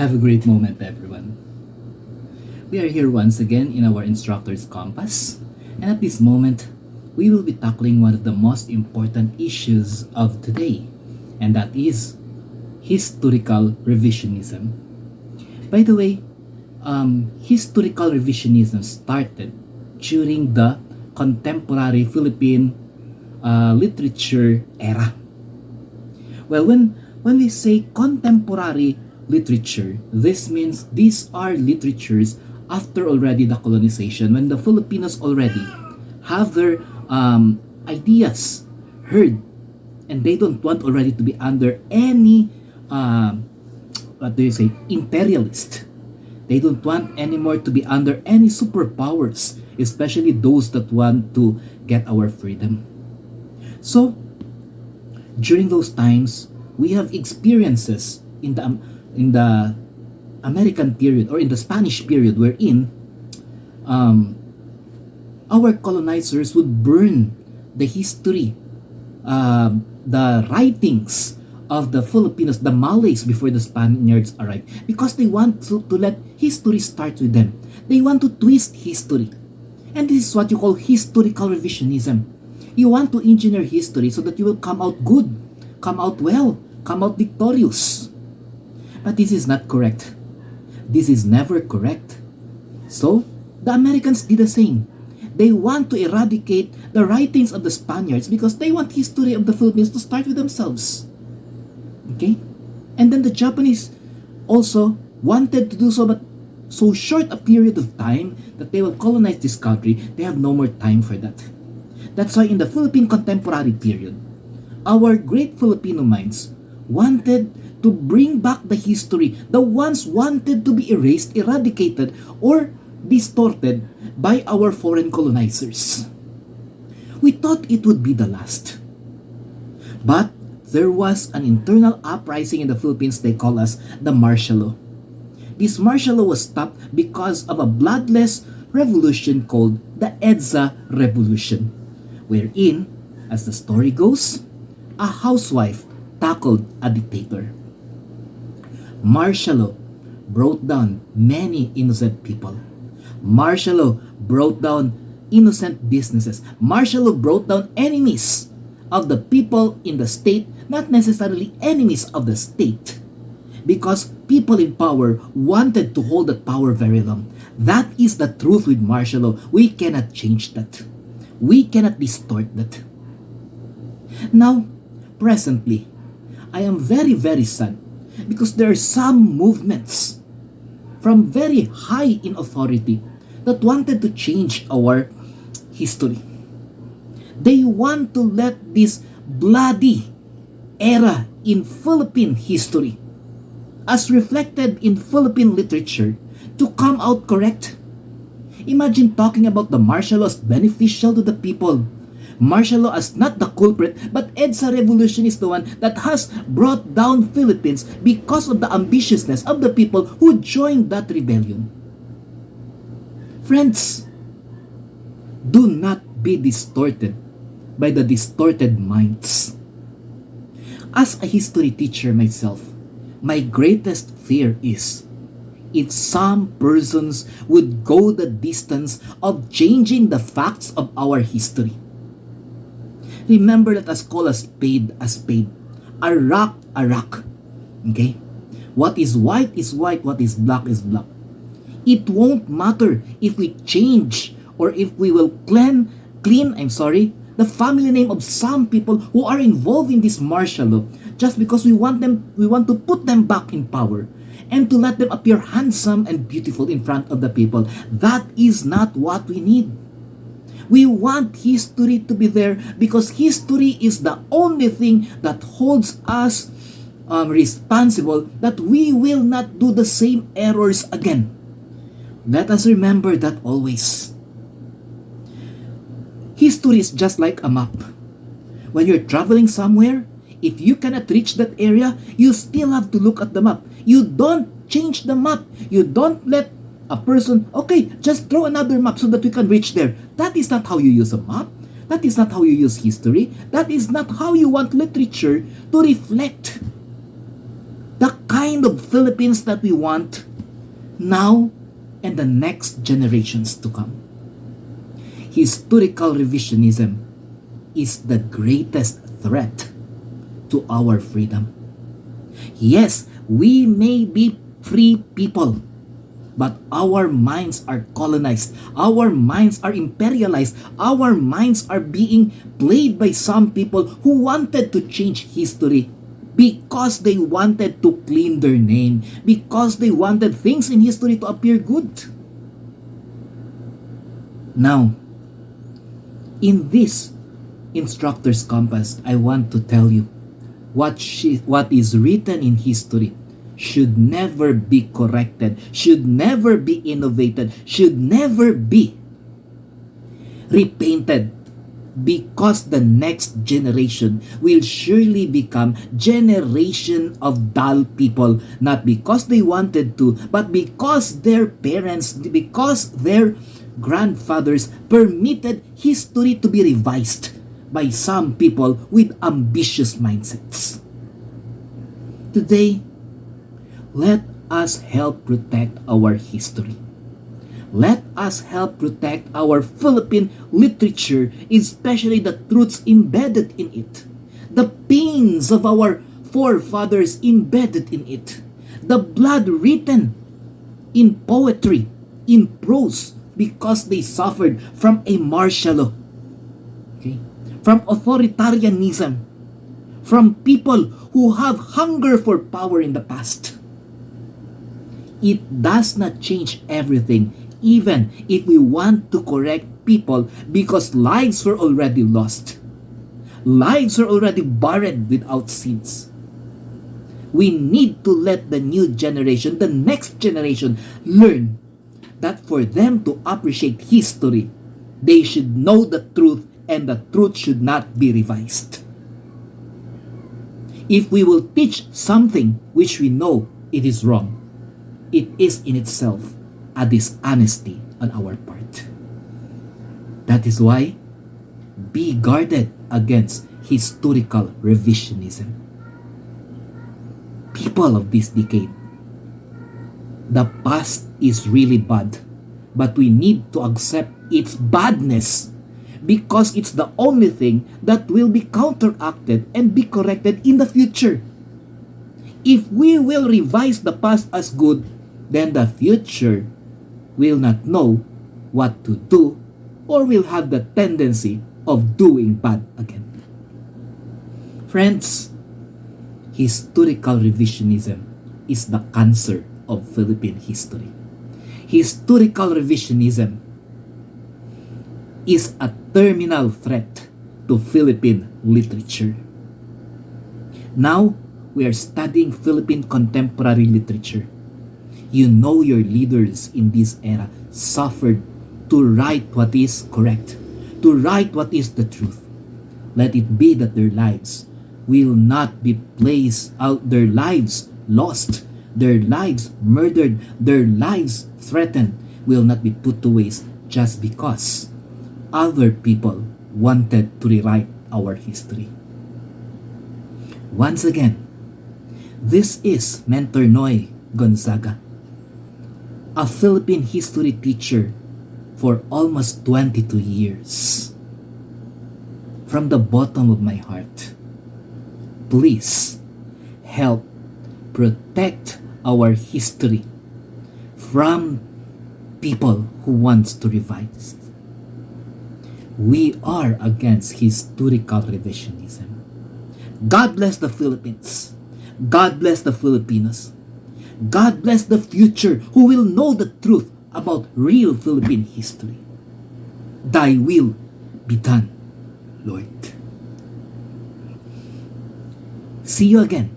Have a great moment, everyone. We are here once again in our instructor's compass, and at this moment, we will be tackling one of the most important issues of today, and that is historical revisionism. By the way, historical revisionism started during the contemporary Philippine literature era. Well, when we say contemporary literature, this means these are literatures after already the colonization, when the Filipinos already have their ideas heard, and they don't want already to be under any what do you say, imperialist. They don't want anymore to be under any superpowers, especially those that want to get our freedom. So during those times, we have experiences in the American period or in the Spanish period, wherein our colonizers would burn the history, the writings of the Filipinos, the Malays before the Spaniards arrived, because they want to let history start with them. They want to twist history. And this is what you call historical revisionism. You want to engineer history so that you will come out good, come out well, come out victorious. But this is not correct. This is never correct. So, the Americans did the same. They want to eradicate the writings of the Spaniards because they want history of the Philippines to start with themselves. Okay? And then the Japanese also wanted to do so, but so short a period of time that they will colonize this country, they have no more time for that. That's why in the Philippine contemporary period, our great Filipino minds wanted to bring back the history, the ones wanted to be erased, eradicated, or distorted by our foreign colonizers. We thought it would be the last. But there was an internal uprising in the Philippines they call us the martial law. This martial law was stopped because of a bloodless revolution called the EDSA Revolution, wherein, as the story goes, a housewife tackled a dictator. Martial law brought down many innocent people. Martial law brought down innocent businesses. Martial law brought down enemies of the people in the state, not necessarily enemies of the state, because people in power wanted to hold that power very long. That is the truth with martial law. We cannot change that. We cannot distort that. Now, presently, I am very, very sad because there are some movements from very high in authority that wanted to change our history. They want to let this bloody era in Philippine history, as reflected in Philippine literature, to come out correct. Imagine talking about the martial law as beneficial to the people. Martial law as not the culprit, but EDSA Revolution is the one that has brought down Philippines because of the ambitiousness of the people who joined that rebellion. Friends, do not be distorted by the distorted minds. As a history teacher myself, my greatest fear is if some persons would go the distance of changing the facts of our history. Remember that as call a spade, a rock, a rock. Okay? What is white is white, what is black is black. It won't matter if we change or if we will clean the family name of some people who are involved in this martial law, just because we want to put them back in power and to let them appear handsome and beautiful in front of the people. That is not what we need. We want history to be there because history is the only thing that holds us responsible, that we will not do the same errors again. Let us remember that always. History is just like a map. When you're traveling somewhere, if you cannot reach that area, you still have to look at the map. You don't change the map. You don't let a person, okay, just throw another map so that we can reach there. That is not how you use a map. That is not how you use history. That is not how you want literature to reflect the kind of Philippines that we want now and the next generations to come. Historical revisionism is the greatest threat to our freedom. Yes, we may be free people, but our minds are colonized. Our minds are imperialized. Our minds are being played by some people who wanted to change history because they wanted to clean their name, because they wanted things in history to appear good. Now, in this instructor's compass, I want to tell you what is written in history should never be corrected, should never be innovated, should never be repainted, because the next generation will surely become generation of dull people, not because they wanted to, but because their parents, because their grandfathers permitted history to be revised by some people with ambitious mindsets. Today, let us help protect our history. Let us help protect our Philippine literature, especially the truths embedded in it, the pains of our forefathers embedded in it, the blood written in poetry, in prose, because they suffered from a martial law, okay? From authoritarianism, from people who have hunger for power in the past. It does not change everything, even if we want to correct people, because lives were already lost. Lives are already buried without sins. We need to let the new generation, the next generation, learn that for them to appreciate history, they should know the truth, and the truth should not be revised. If we will teach something which we know it is wrong, it is in itself a dishonesty on our part. That is why, be guarded against historical revisionism. People of this decade, the past is really bad, but we need to accept its badness, because it's the only thing that will be counteracted and be corrected in the future. If we will revise the past as good, then the future will not know what to do, or will have the tendency of doing bad again. Friends, historical revisionism is the cancer of Philippine history. Historical revisionism is a terminal threat to Philippine literature. Now, we are studying Philippine contemporary literature. You know your leaders in this era suffered to write what is correct, to write what is the truth. Let it be that their lives will not be placed out, their lives lost, their lives murdered, their lives threatened, will not be put to waste just because other people wanted to rewrite our history. Once again, this is Mentor Noy Gonzaga, a Philippine history teacher for almost 22 years. From the bottom of my heart, please help protect our history from people who wants to revise. We are against historical revisionism. God bless the Philippines. God bless the Filipinos. God bless the future who will know the truth about real Philippine history. Thy will be done, Lord. See you again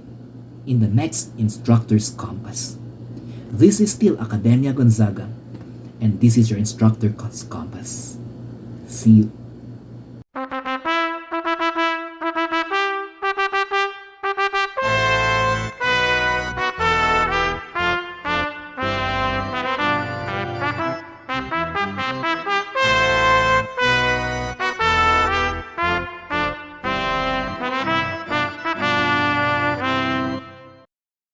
in the next Instructor's Compass. This is still Academia Gonzaga, and this is your Instructor's Compass. See you.